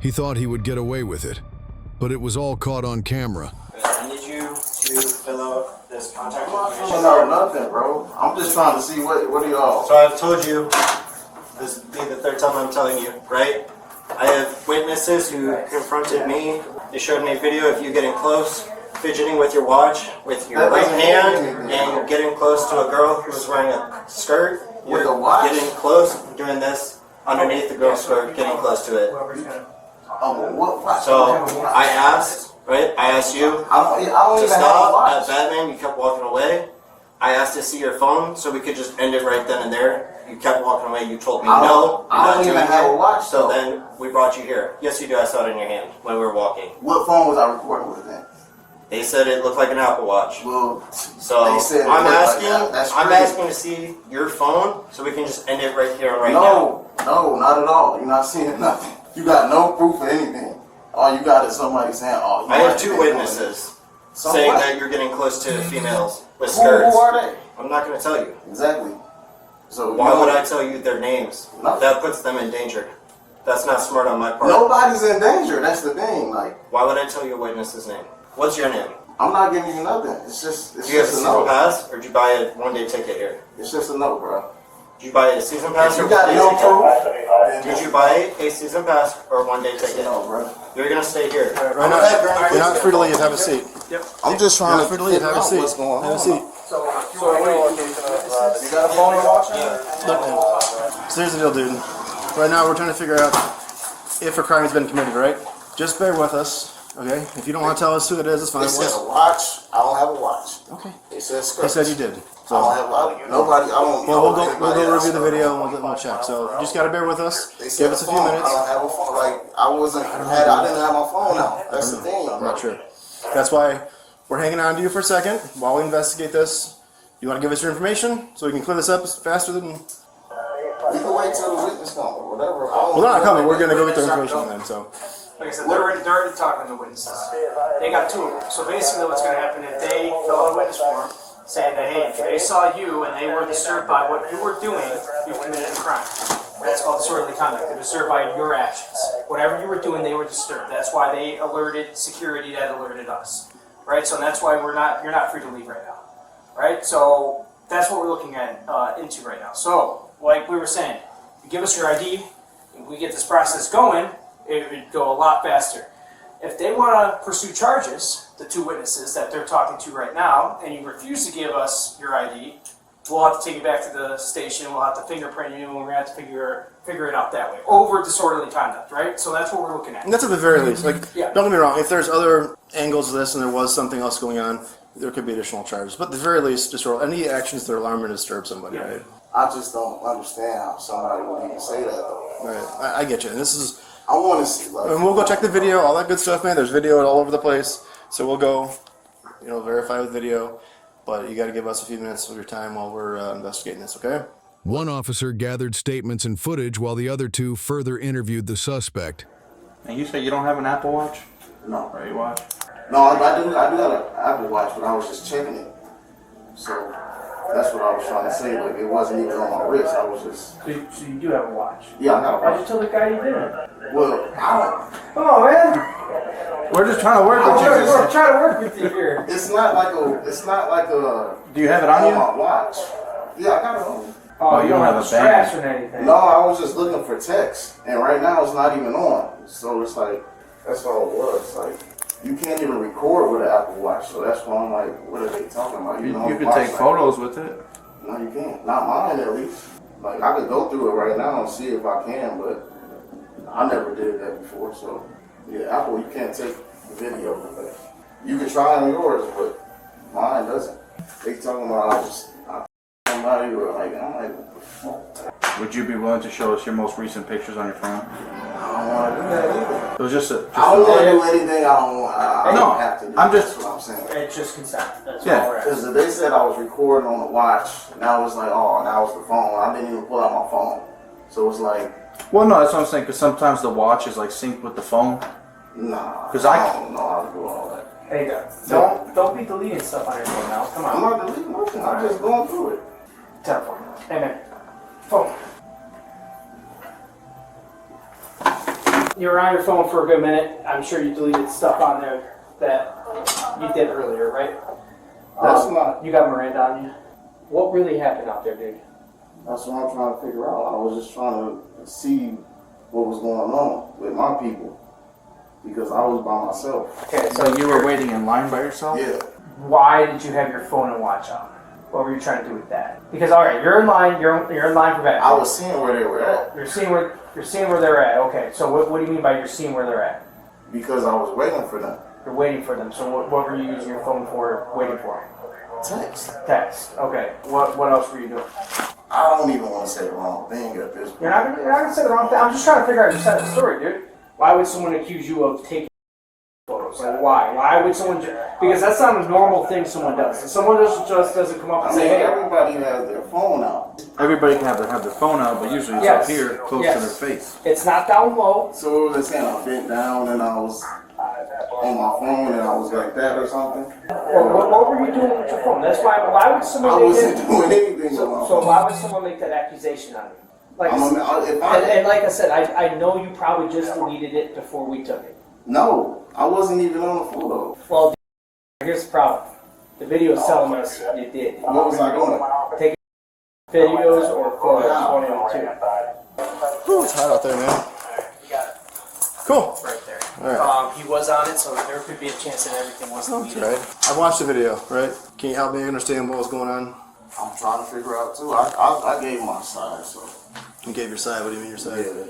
He thought he would get away with it, but it was all caught on camera. I need you to fill out this contact information. No, nothing, bro. I'm just trying to see what are y'all. So I've told you, this will be the third time I'm telling you, right? I have witnesses who confronted me. They showed me a video of you getting close, fidgeting with your watch, with your right hand, and getting close to a girl who was wearing a skirt. With a watch? Getting close, doing this underneath the girl's skirt, getting close to it. Oh, what? So I asked, right? I asked you I don't to even have a stop. watch. As Batman, you kept walking away. I asked to see your phone so we could just end it right then and there. You kept walking away. You told me no. I don't even have a watch, So though. then we brought you here. Yes, you do. I saw it in your hand when we were walking. What phone was I recording with then? They said it looked like an Apple Watch. Well, So they said it I'm looked like asking. that. That's I'm crazy. asking to see your phone so we can just end it right here and right now. No, not at all. You're not seeing nothing. You got no proof of anything. All you got is somebody saying, "Oh." I have two witnesses saying what? that you're getting close to females with Who skirts. are they? I'm not going to tell you. Exactly. So Why would I tell you their names? No. That puts them in danger. That's not smart on my part. Nobody's in danger. That's the thing. Like, Why would I tell you a witness's name? What's your name? I'm not giving you nothing. It's just Do you have a a season no. pass, or did you buy a one-day ticket here? It's just a no, bro. Did you buy a season pass If or you got one-day no ticket? proof, Did you buy a season pass or a one-day it's a ticket? no, bro. You're gonna stay here. Right now, you're not free to leave. Have a seat. I'm just trying to Free to leave. figure Have a out seat. what's going Have a on. seat. You got a phone to watch? Look, man. So here's the deal, dude. Right now, we're trying to figure out if a crime has been committed, right? Just bear with us, okay? If you don't want to tell us who it is, it's fine. They said a watch. I don't have a watch. Okay. They said They skirt. said you did. I don't have. Nobody. I don't. Well, know we'll anybody go else. review the video and we'll check. So you just gotta bear with us. They said Give us a few minutes. I don't have a phone. Like I didn't have my phone out. That's the thing. I'm not sure. That's why we're hanging on to you for a second while we investigate this. You want to give us your information so we can clear this up faster than... We can wait till the witness comes or whatever. Well, they're not coming. We're going to go get their information then, so... Like I said, they're already talking to witnesses. They got two of them. So basically what's going to happen if they fill out a witness form saying that, hey, if they saw you and they were disturbed by what you were doing, you committed a crime. That's called disorderly conduct. They're disturbed by your actions. Whatever you were doing, they were disturbed. That's why they alerted security that alerted us. Right? So that's why you're not free to leave right now. Right? So that's what we're looking at into right now. So, like we were saying, you give us your ID, if we get this process going, it would go a lot faster. If they want to pursue charges, the two witnesses that they're talking to right now, and you refuse to give us your ID, we'll have to take it back to the station, we'll have to fingerprint you, and we're going to have to figure it out that way. Over disorderly conduct, right? So that's what we're looking at. And that's at the very least. Like, Yeah. don't get me wrong. If there's other angles of this and there was something else going on, there could be additional charges. But at the very least, just any actions that alarm or disturb somebody, Yeah. right? I just don't understand how somebody would even say that though. Right. I get you. And this is... I want to see. Like, And we'll go check the video, all that good stuff, man. There's video all over the place. So we'll go, verify with video. But you got to give us a few minutes of your time while we're investigating this, okay? One officer gathered statements and footage while the other two further interviewed the suspect. And you say you don't have an Apple Watch? no, Or you watch? no, I do have an Apple Watch, but I was just checking it. So that's what I was trying to say. Like it wasn't even on my wrist. I was just. So you do have a watch. Yeah, I got a Why'd you watch. tell the guy you didn't? Well, I don't. Come on, man. We're just trying to work with you. We're trying to work with you here. It's not like a. Do you have it on you? my watch. Yeah, I got it on. Oh, you don't have a straps band. or anything. No, I was just looking for text, and right now it's not even on. So it's like that's all it was. Like you can't even record with an Apple Watch, so that's why I'm like, what are they talking about? You know, could watch, take like, photos with it. No, you can't. Not mine, at least. Like I could go through it right now and see if I can, but I never did that before. So yeah, Apple, you can't take video with it. You can try on yours, but mine doesn't. They talking about somebody or like I'm like. Would you be willing to show us your most recent pictures on your phone? I don't want to do that either. It was just a. I don't want to do anything I don't want. I No, don't have to do. I'm just- That's what I'm saying. It's just consent. That's Yeah. all we're asking. Because they said I was recording on the watch, and I was like, oh, now it's the phone. I didn't even pull out my phone. So it's like, Well, no, that's what I'm saying. Because sometimes the watch is like synced with the phone. nah. 'Cause I- don't know how to do all that. Hey, don't be deleting stuff on your phone now. Come I'm on. not deleting nothing. I'm just going through it. Telephone. Hey, man. Phone. You were on your phone for a good minute. I'm sure you deleted stuff on there that you did earlier, right? That's not. You got Miranda on you. What really happened out there, dude? That's what I'm trying to figure out. I was just trying to see what was going on with my people because I was by myself. Okay, So you were waiting in line by yourself? Yeah. why did you have your phone and watch on? What were you trying to do with that? Because all right, you're in line. You're in line for that. I was seeing where they were at You're seeing where they're at. Okay, so what do you mean by you're seeing where they're at? because I was waiting for them. You're waiting for them. So what were you using your phone for? Waiting for? Text. Text. Okay. What else were you doing? I don't even want to say the wrong thing at this point. You're not gonna say the wrong thing. I'm just trying to figure out your side of the story, dude. Why would someone accuse you of taking photos? Like why? Why would someone? Because that's not a normal thing someone does. Someone just doesn't come up and I say, mean, "Hey." everybody has their phone out. Everybody can have their phone out, but usually it's Yes. up here, close Yes. to their face. It's not down low. So what was they saying? I bent down and I was on my phone and I was like that or something. Or what were you doing with your phone? That's why. Why would someone I make wasn't that? doing anything with my So phone. why would someone make that accusation on you? Like, If and like I said, I know you probably just deleted it before we took it. no, I wasn't even on the photo. Well, here's the problem. The video is telling us you did. What was I doing? Taking videos or photos, one of the two. Whew, it's hot out there, man. Cool. Right there. All right. He was on it, so there could be a chance that everything was That's deleted. right. I watched the video, right? Can you help me understand what was going on? I'm trying to figure out too. I gave my side, so You gave your side. What do you mean your side? yeah.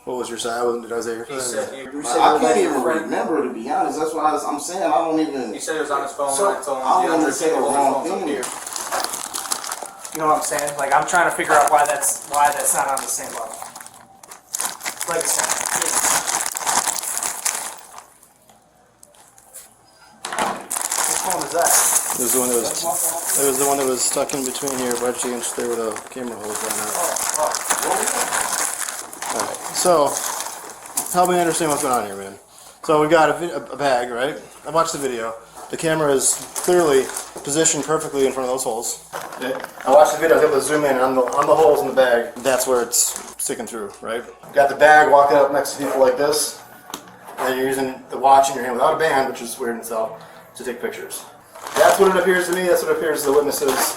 What was your side? Did I say your He side? said, I can't even remember, to be honest. That's why I'm saying I don't even. He said it was on his phone. So, I told him I the don't want to say the Unthinkable wrong phone's up thing. here. You know what I'm saying? Like I'm trying to figure out why that's not on the same level. Like I said, which phone is that? It was the one that was. It was the one that was stuck in between here, right against there with a camera hose on it. All right. So, help me understand what's going on here, man. So we got a bag, right? I watched the video. The camera is clearly positioned perfectly in front of those holes. Okay. I watched the video. I was able to zoom in on the holes in the bag. That's where it's sticking through, right? Got the bag walking up next to people like this, and you're using the watch in your hand without a band, which is weird in itself, to take pictures. That's what it appears to me. That's what it appears to the witnesses.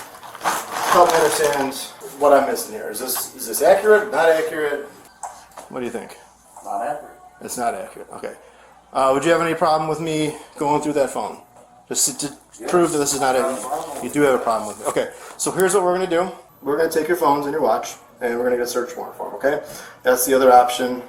Help me understand what I'm missing here. Is this accurate? Not accurate? What do you think? Not accurate. It's not accurate. Okay. Would you have any problem with me going through that phone? Just to prove that this is not accurate. You do have a problem with me. Okay. So here's what we're going to do. We're going to take your phones and your watch, and we're going to get a search warrant for them, okay? That's the other option.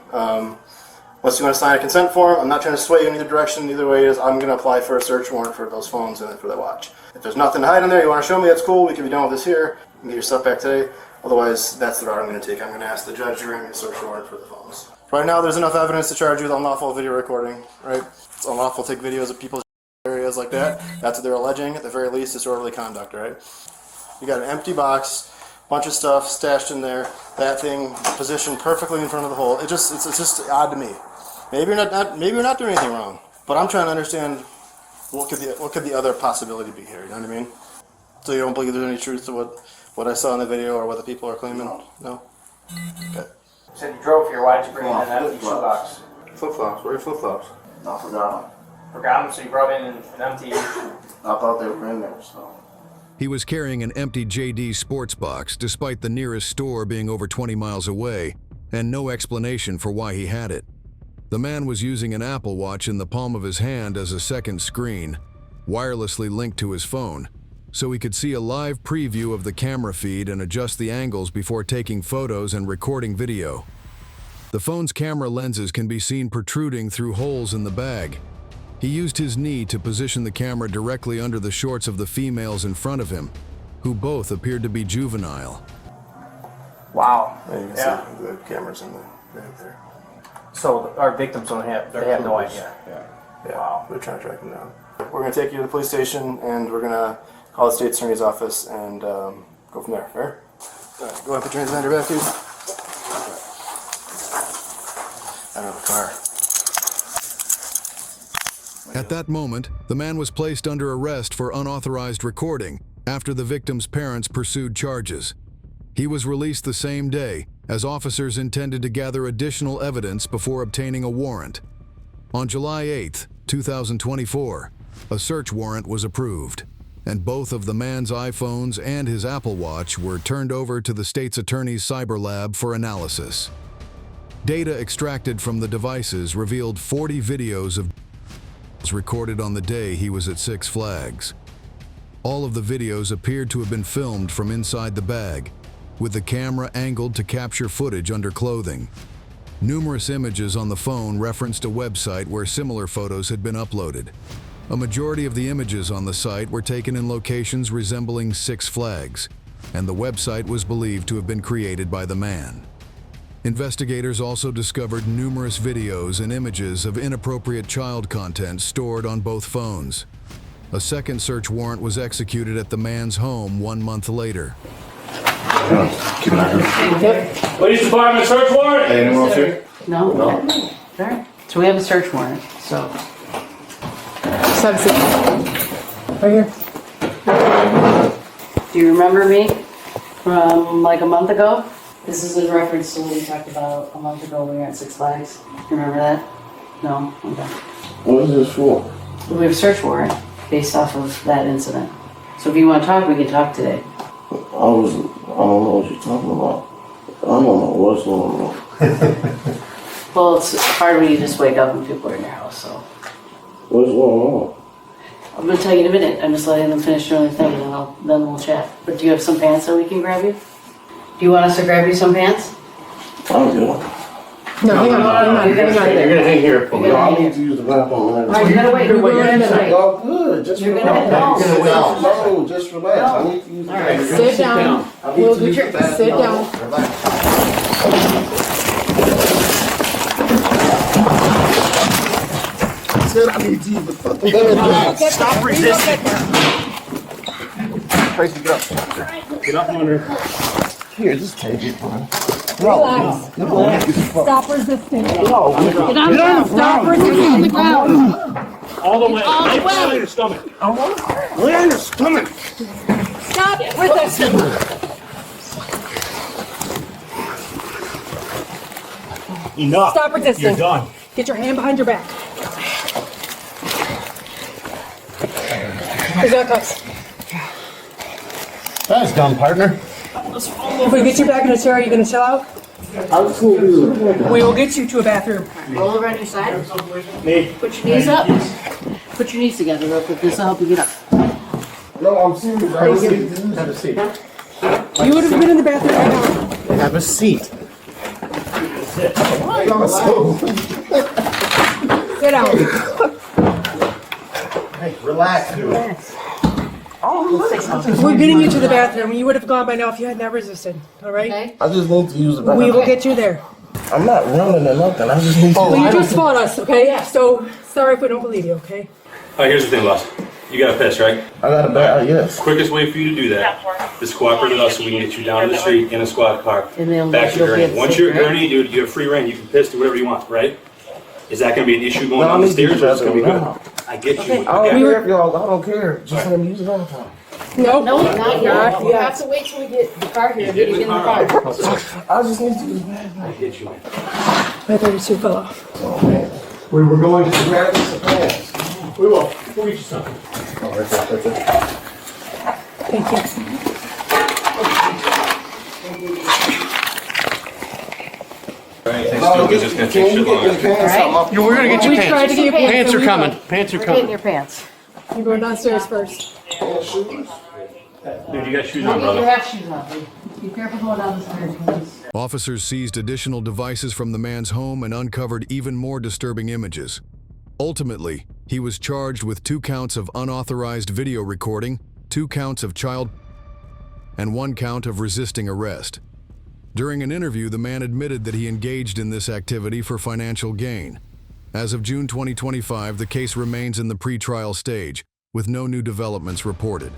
Unless you want to sign a consent form, I'm not trying to sway you in either direction. Either way, is I'm going to apply for a search warrant for those phones and for that watch. If there's nothing to hide in there, you want to show me, that's cool. We can be done with this here. You can get your stuff back today. Otherwise, that's the route I'm going to take. I'm going to ask the judge to grant me a search warrant for the phones. Right now, there's enough evidence to charge you with unlawful video recording, right? It's unlawful to take videos of people's areas like that. That's what they're alleging. At the very least, disorderly conduct, right? You got an empty box, bunch of stuff stashed in there. That thing positioned perfectly in front of the hole. It's just odd to me. Maybe you're not doing anything wrong, but I'm trying to understand what could the other possibility be here. You know what I mean? So you don't believe there's any truth to what I saw in the video or what the people are claiming? No. Okay. You said you drove here. Why'd you bring in an empty shoebox? Flip-flops. Where are your flip-flops? I forgot them. Forgot them, so you brought in an empty. I thought they were in there, so. He was carrying an empty JD sports box despite the nearest store being over 20 miles away, and no explanation for why he had it. The man was using an Apple Watch in the palm of his hand as a second screen, wirelessly linked to his phone, so he could see a live preview of the camera feed and adjust the angles before taking photos and recording video. The phone's camera lenses can be seen protruding through holes in the bag. He used his knee to position the camera directly under the shorts of the females in front of him, who both appeared to be juvenile. Wow. Yeah, you can see the cameras in there. So our victims don't have. They have no idea. Yeah, Wow. we're trying to track them down. We're going to take you to the police station, and we're going to call the state attorney's office and go from there. Fair? All right, go ahead and put your hands behind your back, dude. I don't have a car. At that moment, the man was placed under arrest for unauthorized recording after the victim's parents pursued charges. He was released the same day as officers intended to gather additional evidence before obtaining a warrant. On July 8, 2024, a search warrant was approved, and both of the man's iPhones and his Apple Watch were turned over to the state's attorney's cyber lab for analysis. Data extracted from the devices revealed 40 videos of recorded on the day he was at Six Flags. All of the videos appeared to have been filmed from inside the bag, with the camera angled to capture footage under clothing. Numerous images on the phone referenced a website where similar photos had been uploaded. A majority of the images on the site were taken in locations resembling Six Flags, and the website was believed to have been created by the man. Investigators also discovered numerous videos and images of inappropriate child content stored on both phones. A second search warrant was executed at the man's home 1 month later. Police department search warrant? Anyone else here? No. All right. So we have a search warrant. So. Right here. Do you remember me from like a month ago? This is in reference to what we talked about a month ago when we were at Six Flags. You remember that? No? Okay. What is this for? We have a search warrant based off of that incident. So if you want to talk, we can talk today. I don't know what you're talking about. I don't know what's going on. Well, it's hard when you just wake up and people are in your house, so. What's going on? I'm going to tell you in a minute. I'm just letting them finish doing their thing and then we'll chat. But do you have some pants that we can grab you? Do you want us to grab you some pants? I'm good. No, hang on. You're gonna hang here. You're gonna I hang need to use the bathroom. All right, you gotta wait. You're gonna wait. Oh, good. Just You're relax. gonna sit down. No, just relax. I need to use the All right. bathroom. Sit down. I need We'll to get use your, the bathroom. sit No, down. Relax. Said I need to use the fucking bathroom. Stop resisting. Tracy, get up. Get up under. Here, just take it, man. Relax. No. Stop resisting. No. Stop resisting on the ground. All the way. All the way. Lay on your stomach. Lay on your stomach. Stop resisting. Enough. Stop resisting. You're done. Get your hand behind your back. Here's our cuffs. That's done, partner. If we get you back in a chair, are you going to chill out? We will get you to a bathroom. Roll over on your side. Me. Put your knees up. Put your knees together real quick. This will help you get up. No, I'm serious. I need to use the Have a seat. You would have been in the bathroom right now. Have a seat. Sit down. Hey, relax, dude. We're getting you to the bathroom. You would have gone by now if you had not resisted. All right? Okay? I just need to use the bathroom. We will get you there. I'm not running or nothing. I just need to. Well, you just fought us, okay? So sorry if we don't believe you, okay? All right, here's the thing, boss. You got a piss, right? I got a bag. Yes. Quickest way for you to do that is cooperate with us so we can get you down to the street in a squad car, And then back to you'll your be gurney. able to Once sit you're at there. gurney, dude, you have free reign. You can piss, do whatever you want, right? Is that going to be an issue going No, down I the need to use stairs, or is it the going to be good? bathroom. I get you. I I don't got care you. if y'all. I don't care. Just let me use the bathroom. Nope. No, not yet. You Yeah. have to wait till we get the car here. Get Get in you the in the car. car. I just need to use the bathroom. I get you, man. My 32 fell off. We were going to. Grab me some pants. We will. We'll get you something. Thank you. It's just going to take shit longer. We're gonna get you We tried to pants. get you pants. Pants so are we coming. will. Pants are We're getting coming. your pants. You're going downstairs first. Dude, you got shoes I'll on, get your brother. half shoes on, please. Be careful going down the stairs, please. Officers seized additional devices from the man's home and uncovered even more disturbing images. Ultimately, he was charged with 2 counts of unauthorized video recording, 2 counts of child, and 1 count of resisting arrest. During an interview, the man admitted that he engaged in this activity for financial gain. As of June 2025, the case remains in the pre-trial stage, with no new developments reported.